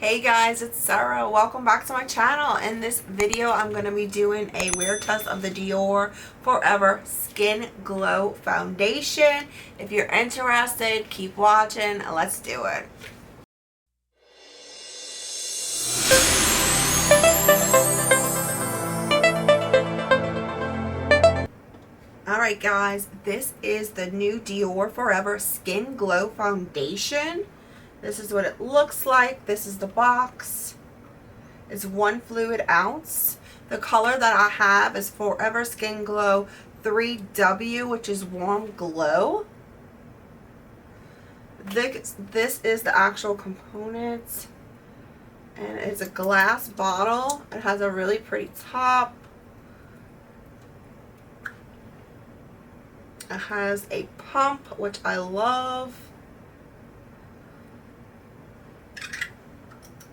Hey guys, it's Sarah. Welcome back to my channel. In this video, I'm going to be doing a wear test of the Dior Forever Skin Glow Foundation. If you're interested, keep watching. Let's do it. Alright guys, this is the new Dior Forever Skin Glow Foundation. This is what it looks like. This is the box. It's 1 fluid ounce. The color that I have is Forever Skin Glow 3W, which is Warm Glow. This is the actual components. And it's a glass bottle. It has a really pretty top. It has a pump, which I love.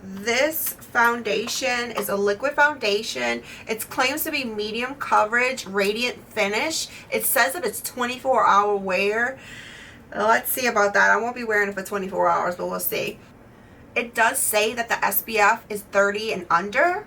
This foundation is a liquid foundation. It claims to be medium coverage, radiant finish. It says that it's 24-hour wear. Let's see about that. I won't be wearing it for 24 hours, but we'll see. It does say that the SPF is 30 and under.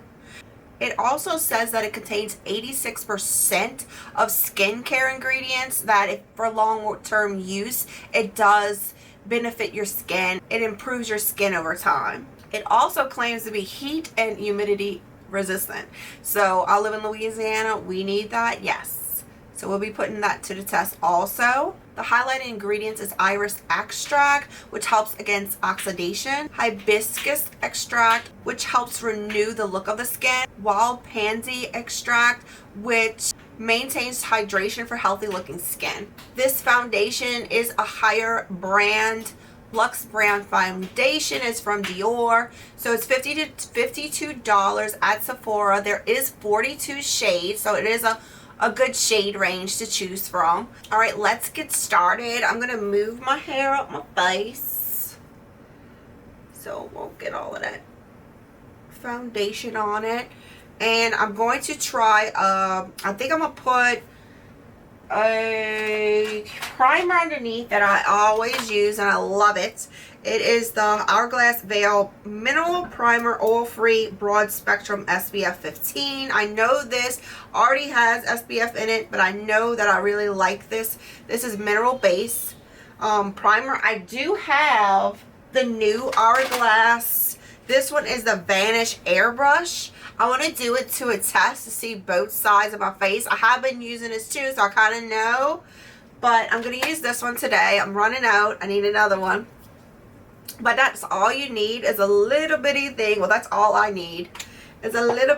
It also says that it contains 86% of skincare ingredients that if for long-term use, it does benefit your skin. It improves your skin over time. It also claims to be heat and humidity resistant. So I live in Louisiana. We need that. Yes. So we'll be putting that to the test also. The highlighted ingredients is iris extract, which helps against oxidation. Hibiscus extract, which helps renew the look of the skin. Wild pansy extract, which maintains hydration for healthy looking skin. This foundation is a higher brand. Luxe brand foundation is from Dior, so it's $50 to $52 at Sephora. There is 42 shades, so it is a good shade range to choose from. All right, let's get started. I'm gonna move my hair up my face so it won't get all of that foundation on it. And I'm going to try, I think I'm gonna put a primer underneath that I always use and I love it. It is the Hourglass Veil Mineral Primer Oil Free Broad Spectrum SPF 15. I know this already has SPF in it, but I know that I really like this. This is mineral base primer. I do have the new Hourglass. This one is the Vanish Airbrush. I want to do it to a test to see both sides of my face. I have been using this too, so I kind of know. But I'm going to use this one today. I'm running out. I need another one. But that's all you need is a little bitty thing. Well, that's all I need. It's a little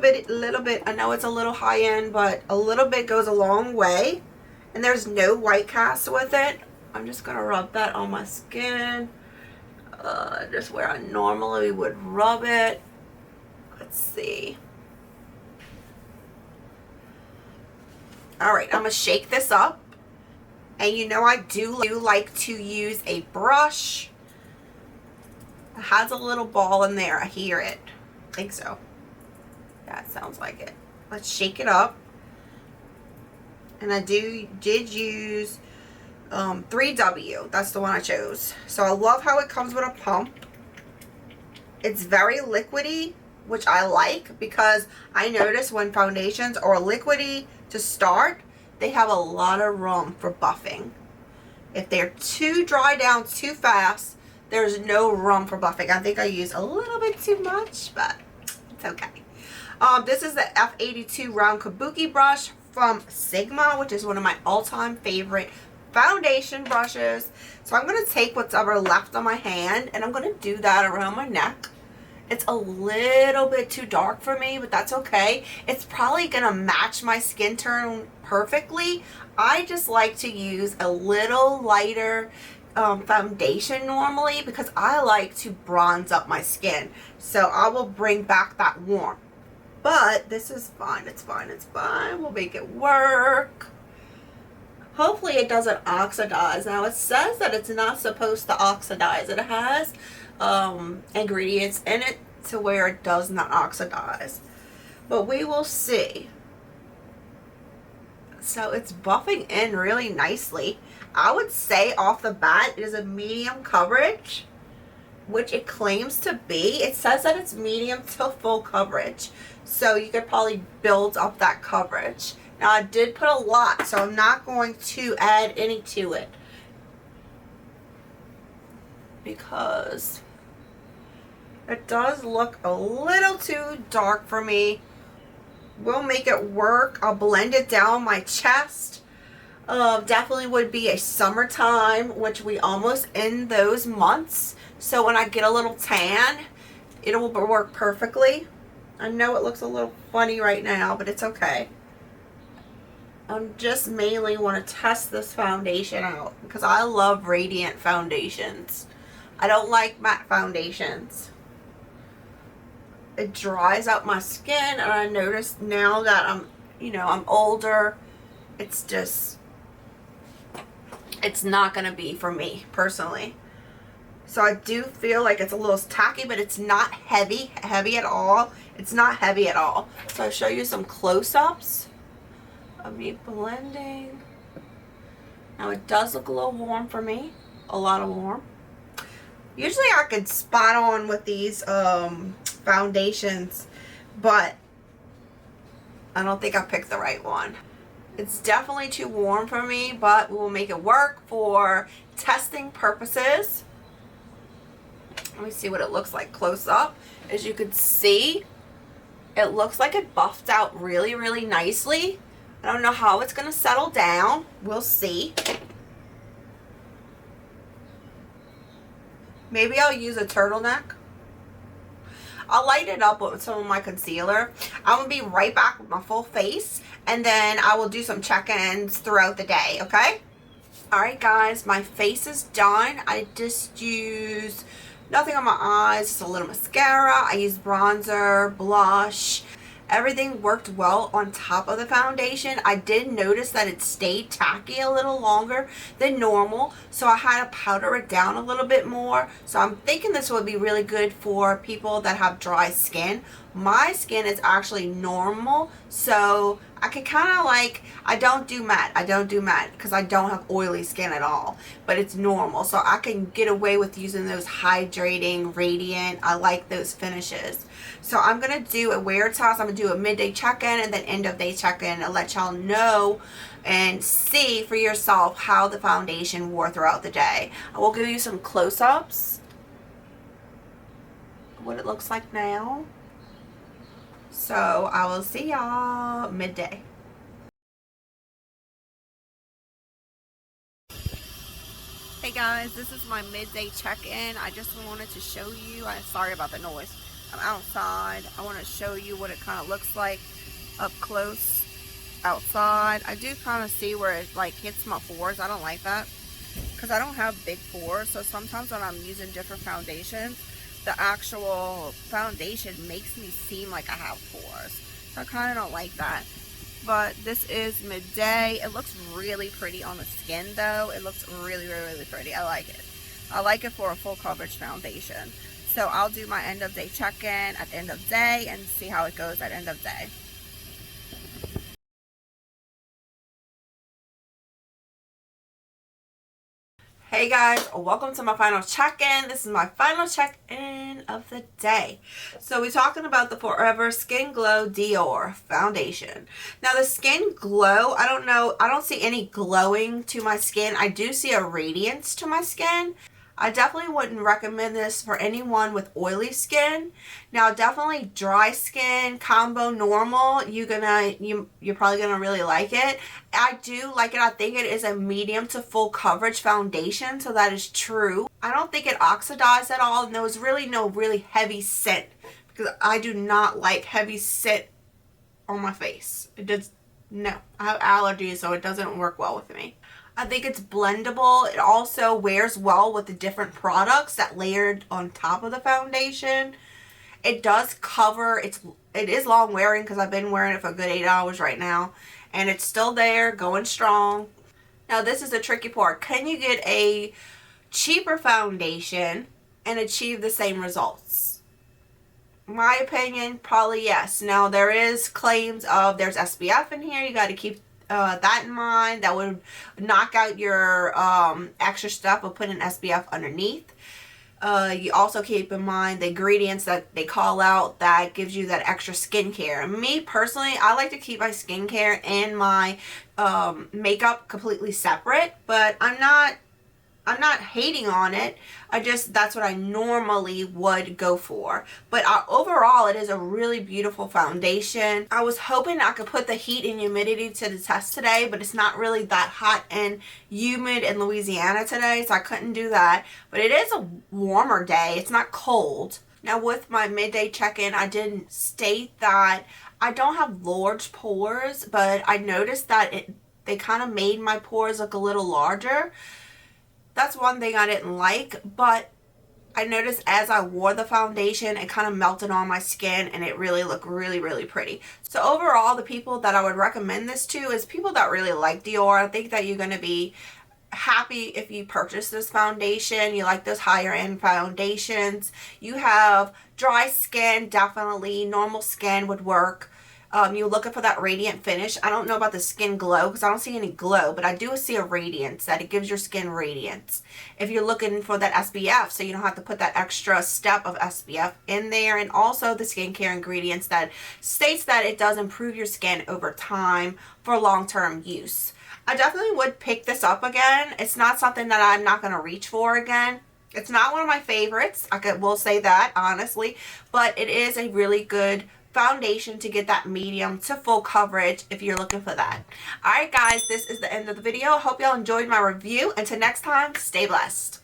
bit. I know it's a little high end, but a little bit goes a long way. And there's no white cast with it. I'm just going to rub that on my skin. Just where I normally would rub it. Let's see. Alright, I'm going to shake this up. And you know I do like to use a brush. It has a little ball in there. I hear it. I think so. Yeah, it sounds like it. Let's shake it up. And I did use 3W. That's the one I chose. So I love how it comes with a pump. It's very liquidy, which I like because I notice when foundations are liquidy to start, they have a lot of room for buffing. If they're too dry down too fast, there's no room for buffing. I think I use a little bit too much, but it's okay. This is the F82 round kabuki brush from Sigma, which is one of my all-time favorite foundation brushes. So I'm going to take what's ever left on my hand and I'm going to do that around my neck. It's a little bit too dark for me, but that's okay. It's probably going to match my skin tone perfectly. I just like to use a little lighter foundation normally because I like to bronze up my skin. So I will bring back that warmth. But this is fine. It's fine. It's fine. We'll make it work. Hopefully it doesn't oxidize. Now it says that it's not supposed to oxidize. It has ingredients in it to where it does not oxidize, but we will see. So it's buffing in really nicely. I would say off the bat it is a medium coverage. which it claims to be. It says that it's medium to full coverage, so you could probably build up that coverage. Now I did put a lot, so I'm not going to add any to it because it does look a little too dark for me. We'll make it work. I'll blend it down my chest. Definitely would be a summertime, which we almost in those months. So when I get a little tan, it will work perfectly. I know it looks a little funny right now, but it's okay. I just mainly want to test this foundation out because I love radiant foundations. I don't like matte foundations. It dries out my skin, and I noticed now that I'm older, it's not going to be for me personally. So I do feel like it's a little tacky, but it's not heavy at all. It's not heavy at all. So I'll show you some close-ups of me blending. Now it does look a little warm for me, a lot of warm. Usually I could spot on with these foundations, but I don't think I picked the right one. It's definitely too warm for me, but we'll make it work for testing purposes. Let me see what it looks like close up. As you can see, it looks like it buffed out really, really nicely. I don't know how it's going to settle down. We'll see. Maybe I'll use a turtleneck. I'll light it up with some of my concealer. I'm going to be right back with my full face, and then I will do some check-ins throughout the day, okay? Alright guys, my face is done. I just used nothing on my eyes, just a little mascara. I used bronzer, blush. Everything worked well on top of the foundation. I did notice that it stayed tacky a little longer than normal, so I had to powder it down a little bit more. So I'm thinking this would be really good for people that have dry skin. My skin is actually normal, so I can kind of like, I don't do matte because I don't have oily skin at all, but it's normal, so I can get away with using those hydrating, radiant. I like those finishes. So I'm going to do a wear test. I'm going to do a midday check-in and then end of day check-in and let y'all know and see for yourself how the foundation wore throughout the day. I will give you some close-ups, what it looks like now. So I will see y'all midday. Hey guys, this is my midday check-in. I just wanted to show you, I'm sorry about the noise. I'm outside. I want to show you what it kind of looks like up close outside. I do kind of see where it like hits my pores. I don't like that because I don't have big pores. So sometimes when I'm using different foundations, the actual foundation makes me seem like I have pores. So I kind of don't like that. But this is midday. It looks really pretty on the skin though. It looks really, really, really pretty. I like it. I like it for a full coverage foundation. So I'll do my end of day check-in at the end of day and see how it goes at end of day. Hey guys, welcome to my final check-in. This is my final check-in of the day. So we're talking about the Forever Skin Glow Dior Foundation. Now the Skin Glow, I don't know, I don't see any glowing to my skin. I do see a radiance to my skin. I definitely wouldn't recommend this for anyone with oily skin. Now definitely dry skin, combo normal, you're probably gonna really like it. I do like it. I think it is a medium to full coverage foundation, so that is true. I don't think it oxidized at all, and there was really no really heavy scent because I do not like heavy scent on my face. It does, no. I have allergies, so it doesn't work well with me. I think it's blendable. It also wears well with the different products that layered on top of the foundation. It does cover, it is long wearing because I've been wearing it for a good 8 hours right now. And it's still there, going strong. Now this is the tricky part. Can you get a cheaper foundation and achieve the same results? My opinion, probably yes. Now there is claims of there's SPF in here. You got to keep that in mind. That would knock out your extra stuff of putting SPF underneath. You also keep in mind the ingredients that they call out that gives you that extra skincare. Me personally, I like to keep my skincare and my makeup completely separate, but I'm not hating on it. That's what I normally would go for. But overall, it is a really beautiful foundation. I was hoping I could put the heat and humidity to the test today, but it's not really that hot and humid in Louisiana today, so I couldn't do that. But it is a warmer day. It's not cold. Now with my midday check-in, I did state that I don't have large pores, but I noticed that they kind of made my pores look a little larger. That's one thing I didn't like, but I noticed as I wore the foundation, it kind of melted on my skin and it really looked really, really pretty. So overall, the people that I would recommend this to is people that really like Dior. I think that you're going to be happy if you purchase this foundation. You like those higher end foundations. You have dry skin, definitely. Normal skin would work. You're looking for that radiant finish. I don't know about the skin glow because I don't see any glow, but I do see a radiance, that it gives your skin radiance. If you're looking for that SPF, so you don't have to put that extra step of SPF in there, and also the skincare ingredients that states that it does improve your skin over time for long-term use. I definitely would pick this up again. It's not something that I'm not going to reach for again. It's not one of my favorites. Will say that honestly, but it is a really good foundation to get that medium to full coverage if you're looking for that. Alright guys, this is the end of the video. I hope y'all enjoyed my review. Until next time, stay blessed.